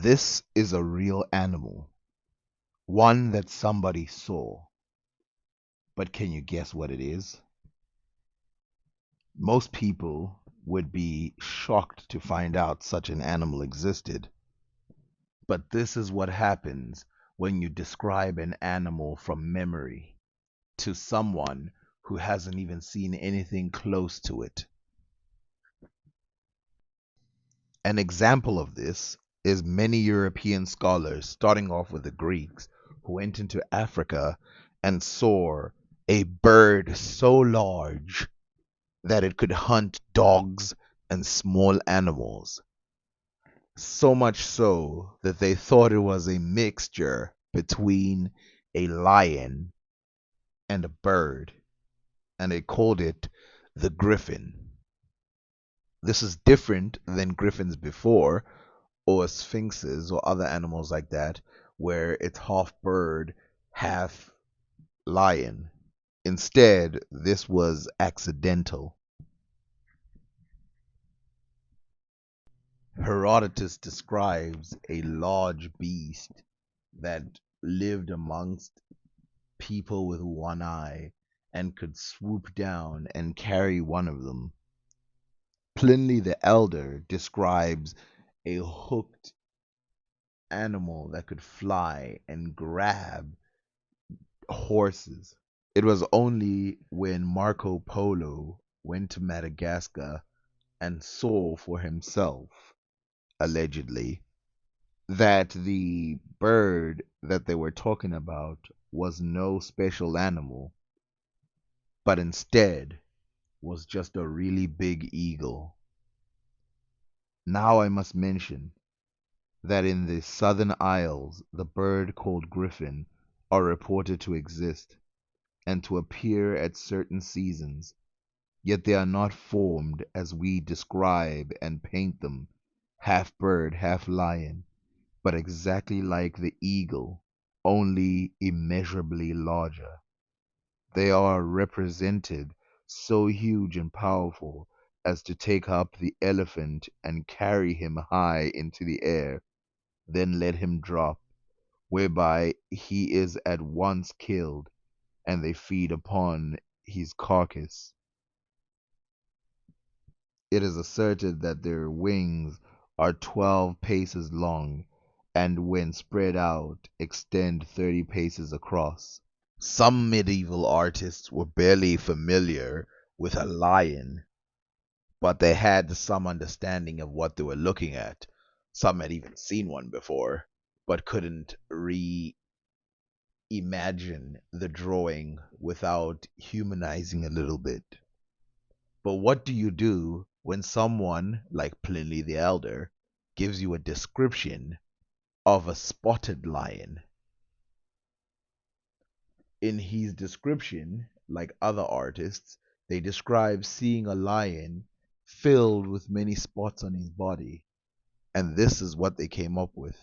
This is a real animal, one that somebody saw. But can you guess what it is? Most people would be shocked to find out such an animal existed. But this is what happens when you describe an animal from memory to someone who hasn't even seen anything close to it. An example of this is many European scholars, starting off with the Greeks, who went into Africa and saw a bird so large that it could hunt dogs and small animals. So much so that they thought it was a mixture between a lion and a bird, and they called it the griffin. This is different than griffins before, or sphinxes or other animals like that, where it's half bird, half lion. Instead, this was accidental. Herodotus describes a large beast that lived amongst people with one eye and could swoop down and carry one of them. Pliny the Elder describes a hooked animal that could fly and grab horses. It was only when Marco Polo went to Madagascar and saw for himself, allegedly, that the bird that they were talking about was no special animal, but instead was just a really big eagle. Now I must mention that in the Southern Isles, the bird called griffin are reported to exist and to appear at certain seasons, yet they are not formed as we describe and paint them, half bird, half lion, but exactly like the eagle, only immeasurably larger. They are represented so huge and powerful as to take up the elephant and carry him high into the air, then let him drop, whereby he is at once killed, and they feed upon his carcass. It is asserted that their wings are 12 paces long, and when spread out, extend 30 paces across. Some medieval artists were barely familiar with a lion, but they had some understanding of what they were looking at. Some had even seen one before, but couldn't reimagine the drawing without humanizing a little bit. But what do you do when someone like Pliny the Elder gives you a description of a spotted lion? In his description, like other artists, they describe seeing a lion filled with many spots on his body. And this is what they came up with.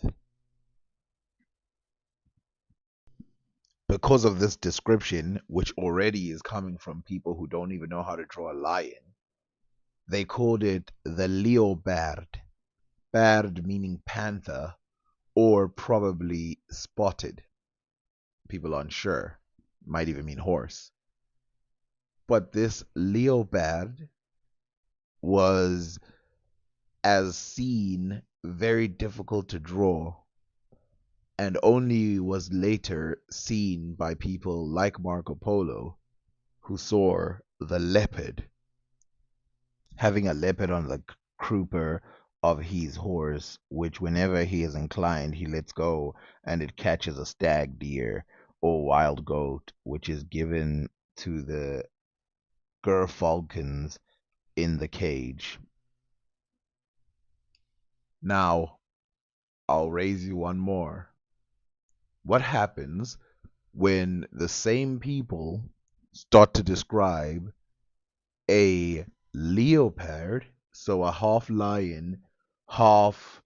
Because of this description, which already is coming from people who don't even know how to draw a lion, they called it the leopard. Bird meaning panther, or probably spotted. People aren't sure. Might even mean horse. But this leopard was, as seen, very difficult to draw, and only was later seen by people like Marco Polo, who saw the leopard. Having a leopard on the crupper of his horse, which whenever he is inclined, he lets go and it catches a stag deer or wild goat, which is given to the gerfalcons in the cage. Now, I'll raise you one more. What happens when the same people start to describe a leopard, so a half lion, half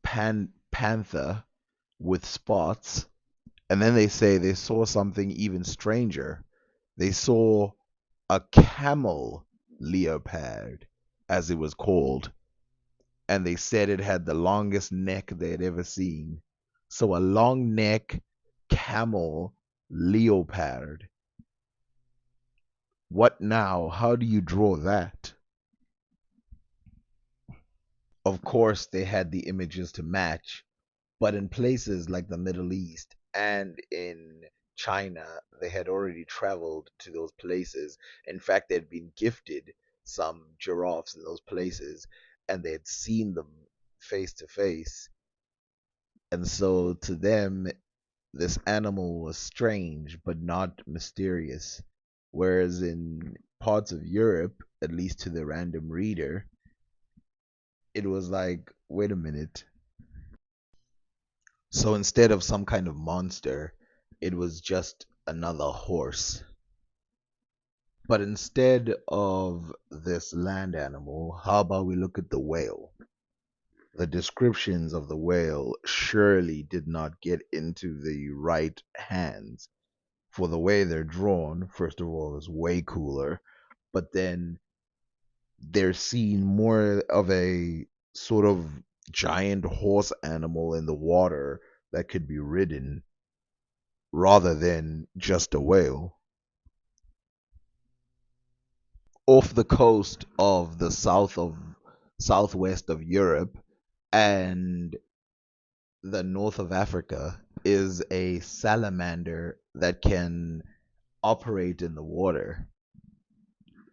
panther with spots, and then they say they saw something even stranger. They saw a camel leopard, as it was called. and they said it had the longest neck they had ever seen. So a long neck camel leopard. What now? How do you draw that? Of course, they had the images to match, but in places like the Middle East and in China, they had already traveled to those places. In fact, they'd been gifted some giraffes in those places and they had seen them face to face. And so to them, this animal was strange but not mysterious. Whereas in parts of Europe, at least to the random reader, it was like, wait a minute. So instead of some kind of monster, it was just another horse. But instead of this land animal, how about we look at the whale? The descriptions of the whale surely did not get into the right hands. For the way they're drawn, first of all, is way cooler, but then they're seen more of a sort of giant horse animal in the water that could be ridden rather than just a whale. Off the coast of the southwest of Europe and the north of Africa is a salamander that can operate in the water,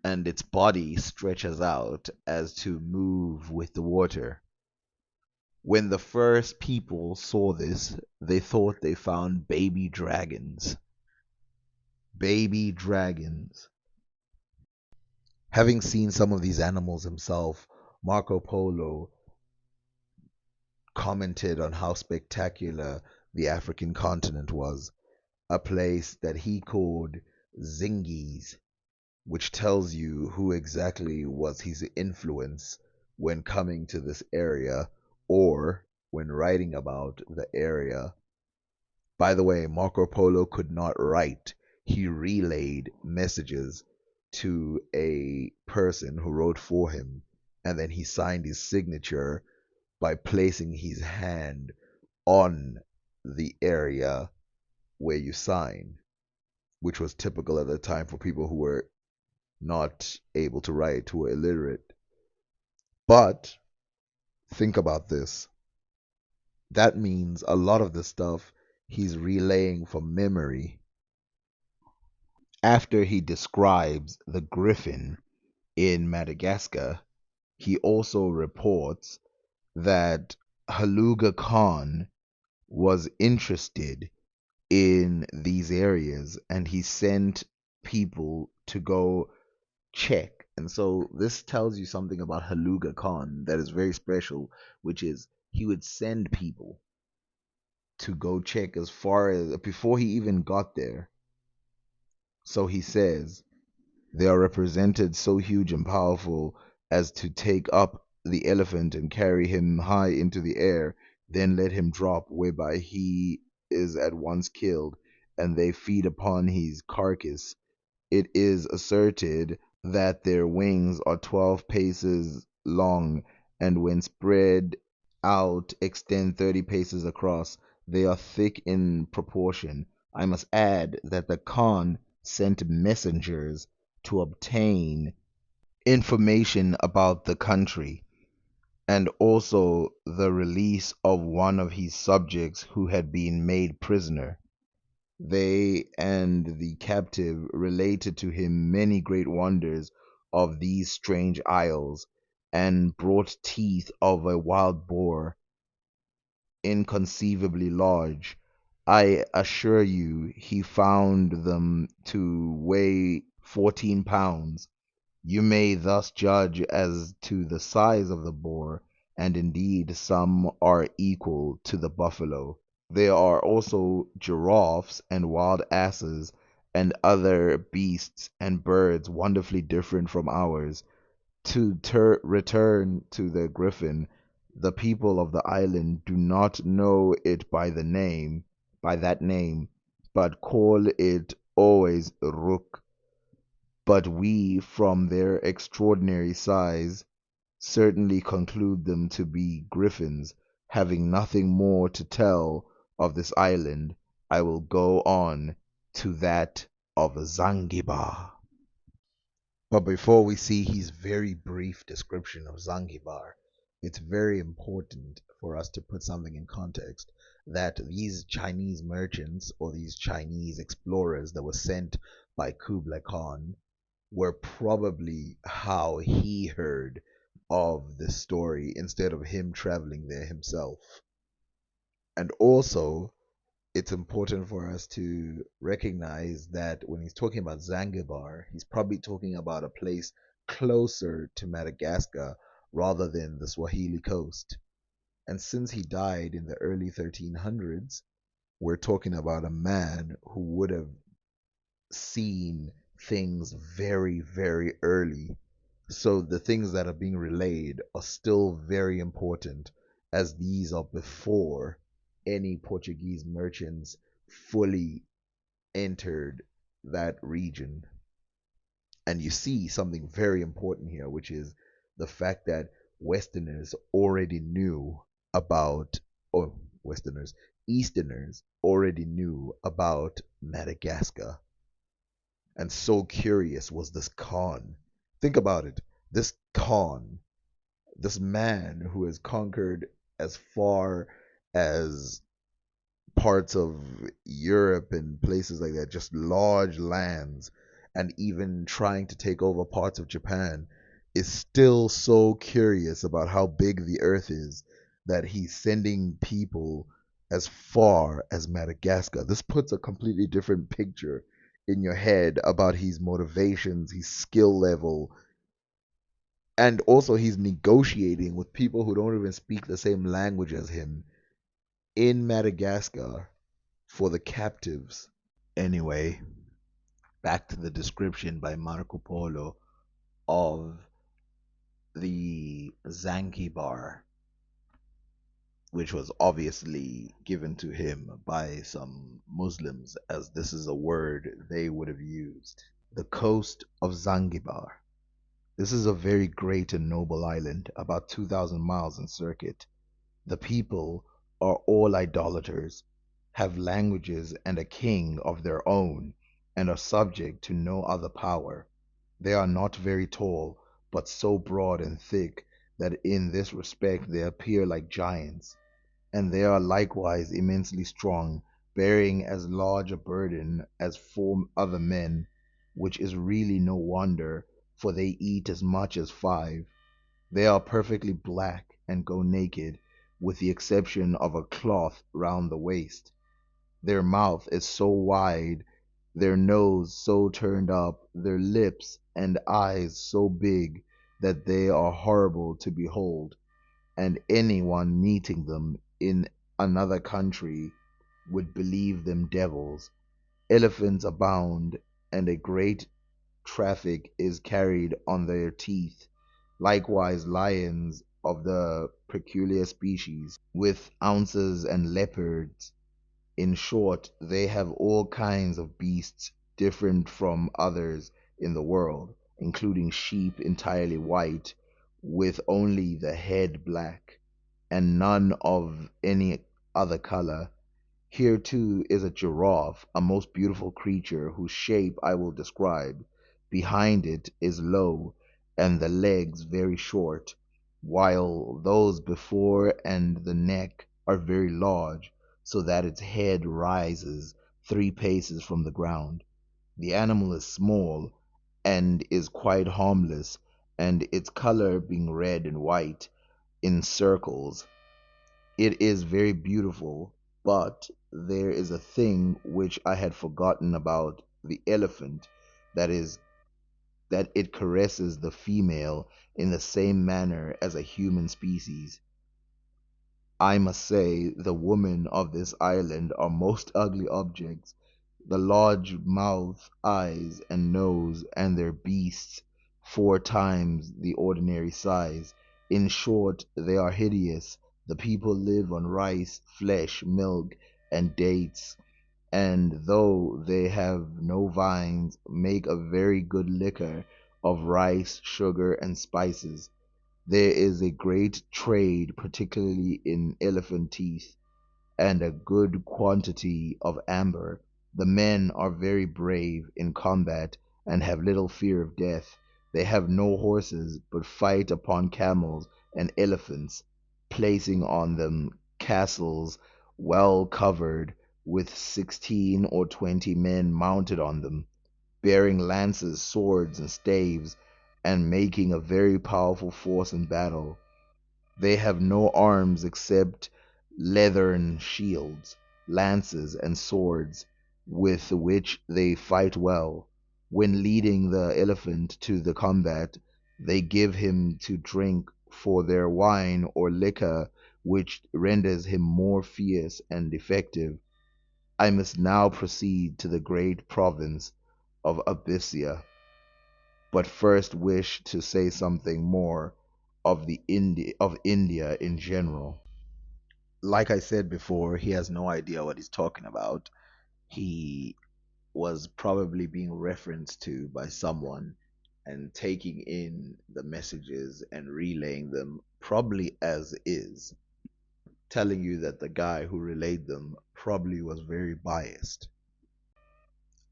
and its body stretches out as to move with the water. When the first people saw this, they thought they found baby dragons. Baby dragons. Having seen some of these animals himself, Marco Polo commented on how spectacular the African continent was, a place that he called Zingis, which tells you who exactly was his influence when coming to this area or when writing about the area. By the way, Marco Polo could not write. He relayed messages to a person who wrote for him, and then he signed his signature by placing his hand on the area where you sign, which was typical at the time for people who were not able to write, who were illiterate. But think about this. That means a lot of the stuff he's relaying from memory. After he describes the griffin in Madagascar, he also reports that Haluga Khan was interested in these areas and he sent people to go check. And so this tells you something about Haluga Khan that is very special, which is he would send people to go check as far as before he even got there. So he says they are represented so huge and powerful as to take up the elephant and carry him high into the air, then let him drop, whereby he is at once killed, and they feed upon his carcass. It is asserted that their wings are 12 paces long, and when spread out extend 30 paces across. They are thick in proportion. I must add that the Khan sent messengers to obtain information about the country and also the release of one of his subjects who had been made prisoner. They and the captive related to him many great wonders of these strange isles, and brought teeth of a wild boar, inconceivably large. I assure you, he found them to weigh 14 pounds. You may thus judge as to the size of the boar, and indeed some are equal to the buffalo. There are also giraffes and wild asses and other beasts and birds wonderfully different from ours. To return to the griffin, the people of the island do not know it by that name, but call it always rook. But we, from their extraordinary size, certainly conclude them to be griffins. Having nothing more to tell of this island, I will go on to that of Zanzibar. But before we see his very brief description of Zanzibar, it's very important for us to put something in context that these Chinese merchants or these Chinese explorers that were sent by Kublai Khan were probably how he heard of the story instead of him traveling there himself. And also, it's important for us to recognize that when he's talking about Zanzibar, he's probably talking about a place closer to Madagascar rather than the Swahili coast. And since he died in the early 1300s, we're talking about a man who would have seen things very, very early. So the things that are being relayed are still very important, as these are before any Portuguese merchants fully entered that region. And you see something very important here, which is the fact that Westerners already knew about, or Westerners, Easterners already knew about Madagascar. And so curious was this Khan. Think about it. This Khan, this man who has conquered as far as parts of Europe and places like that, just large lands, and even trying to take over parts of Japan, is still so curious about how big the earth is that he's sending people as far as Madagascar. This puts a completely different picture in your head about his motivations, his skill level, and also he's negotiating with people who don't even speak the same language as him in Madagascar for the captives. Anyway, back to the description by Marco Polo of the Zanzibar, which was obviously given to him by some Muslims, as this is a word they would have used. The coast of Zanzibar. This is a very great and noble island, about 2,000 miles in circuit. The people are all idolaters, have languages and a king of their own, and are subject to no other power. They are not very tall, but so broad and thick that in this respect they appear like giants. And they are likewise immensely strong, bearing as large a burden as 4 other men, which is really no wonder, for they eat as much as 5. They are perfectly black and go naked, with the exception of a cloth round the waist. Their mouth is so wide, their nose so turned up, their lips and eyes so big, that they are horrible to behold, and anyone meeting them in another country would believe them devils. Elephants abound, and a great traffic is carried on their teeth, likewise lions of the peculiar species, with ounces and leopards. In short, they have all kinds of beasts different from others in the world, including sheep entirely white, with only the head black, and none of any other color. Here too is a giraffe, a most beautiful creature, whose shape I will describe. Behind it is low, and the legs very short, while those before and the neck are very large, so that its head rises 3 paces from the ground. The animal is small, and is quite harmless, and its color being red and white in circles, it is very beautiful. But there is a thing which I had forgotten about the elephant, that is, that it caresses the female in the same manner as a human species. I must say the women of this island are most ugly objects. The large mouth, eyes, and nose, and their beasts 4 times the ordinary size. In short, they are hideous. The people live on rice, flesh, milk, and dates, and though they have no vines, make a very good liquor of rice, sugar, and spices. There is a great trade, particularly in elephant teeth, and a good quantity of amber. The men are very brave in combat and have little fear of death. They have no horses, but fight upon camels and elephants, placing on them castles well covered, with 16 or 20 men mounted on them, bearing lances, swords, and staves, and making a very powerful force in battle. They have no arms except leathern shields, lances, and swords, with which they fight well. When leading the elephant to the combat, they give him to drink for their wine or liquor, which renders him more fierce and effective. I must now proceed to the great province of Abysia, but first wish to say something more of India in general. Like I said before, he has no idea what he's talking about. He was probably being referenced to by someone and taking in the messages and relaying them probably as is, telling you that the guy who relayed them probably was very biased.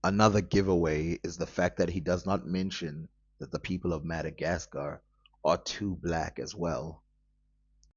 Another giveaway is the fact that he does not mention that the people of Madagascar are too black as well.